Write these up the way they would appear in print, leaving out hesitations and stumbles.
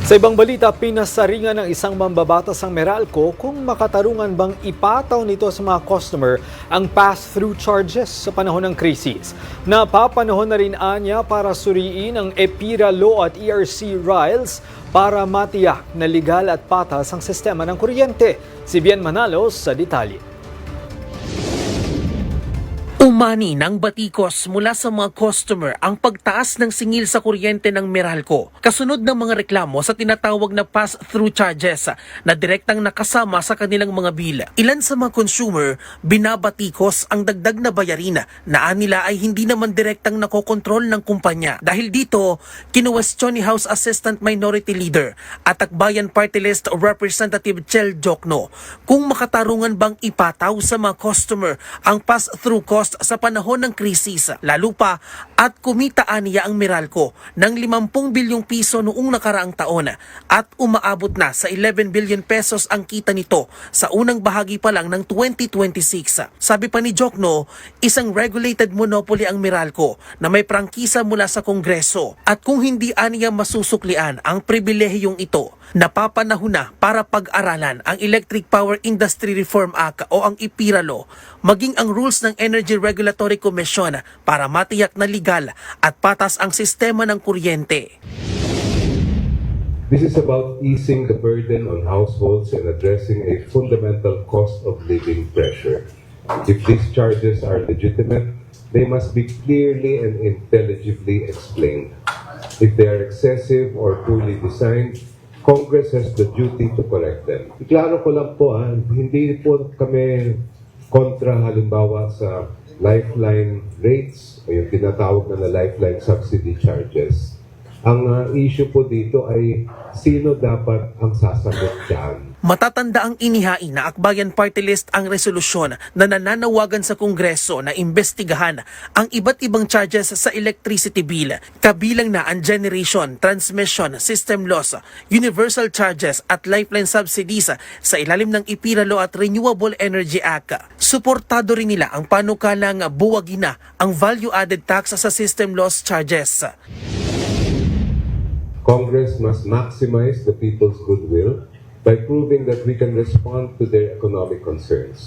Sa ibang balita, pinasaringan ng isang mambabatas ang Meralco kung makatarungan bang ipataw nito sa mga customer ang pass-through charges sa panahon ng krisis. Napapanahon na rin anya para suriin ang EPIRA Law at ERC Riles para matiyak na legal at patas ang sistema ng kuryente. Si Bien Manalo sa detalye. Umani ng batikos mula sa mga customer ang pagtaas ng singil sa kuryente ng Meralco kasunod ng mga reklamo sa tinatawag na pass-through charges na direktang nakasama sa kanilang mga bill. Ilan sa mga consumer binabatikos ang dagdag na bayarin na nila ay hindi naman direktang nakokontrol ng kumpanya. Dahil dito, kinuwestiyon ni House Assistant Minority Leader at Akbayan Party List Representative Chel Jokno kung makatarungan bang ipataw sa mga customer ang pass-through cost sa panahon ng krisis, lalo pa at kumitaan niya ang Meralco ng 50 bilyong piso noong nakaraang taon at umaabot na sa 11 billion pesos ang kita nito sa unang bahagi pa lang ng 2026. Sabi pa ni Jokno, isang regulated monopoly ang Meralco na may prangkisa mula sa Kongreso at kung hindi aniya masusuklian ang pribilehiyong ito, napapanahon na para pag-aralan ang Electric Power Industry Reform Act o ang EPIRA Law, maging ang rules ng Energy Regulatory Commission para matiyak na legal at patas ang sistema ng kuryente. This is about easing the burden on households and addressing a fundamental cost of living pressure. If these charges are legitimate, they must be clearly and intelligibly explained. If they are excessive or poorly designed, Congress has the duty to correct them. Iklaro ko lang po, hindi po kami kontra halimbawa sa lifeline rates o yung tinatawag na lifeline subsidy charges. Ang issue po dito ay sino dapat ang sasagot dyan. Matatanda ang inihain na Akbayan Party List ang resolusyon na nananawagan sa Kongreso na imbestigahan ang iba't ibang charges sa electricity bill, kabilang na ang generation, transmission, system loss, universal charges at lifeline subsidies sa ilalim ng EPIRA Law at Renewable Energy Act. Suportado rin nila ang panukalang buwagin na ang value-added tax sa system loss charges. Congress must maximize the people's goodwill by proving that we can respond to their economic concerns.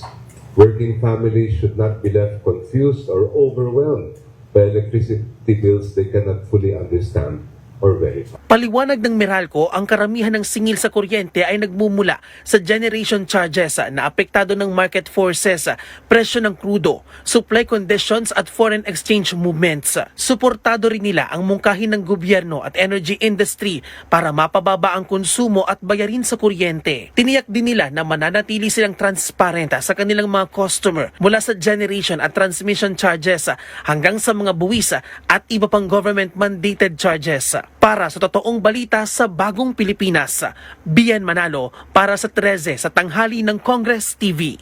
Working families should not be left confused or overwhelmed by electricity bills they cannot fully understand or verify. Paliwanag ng Meralco, ang karamihan ng singil sa kuryente ay nagmumula sa generation charges na apektado ng market forces, presyo ng krudo, supply conditions at foreign exchange movements. Suportado rin nila ang mungkahin ng gobyerno at energy industry para mapababa ang konsumo at bayarin sa kuryente. Tiniyak din nila na mananatili silang transparent sa kanilang mga customer mula sa generation at transmission charges hanggang sa mga buwis at iba pang government mandated charges. Para sa totoong balita sa Bagong Pilipinas, Bien Manalo para sa 13 sa tanghali ng Congress TV.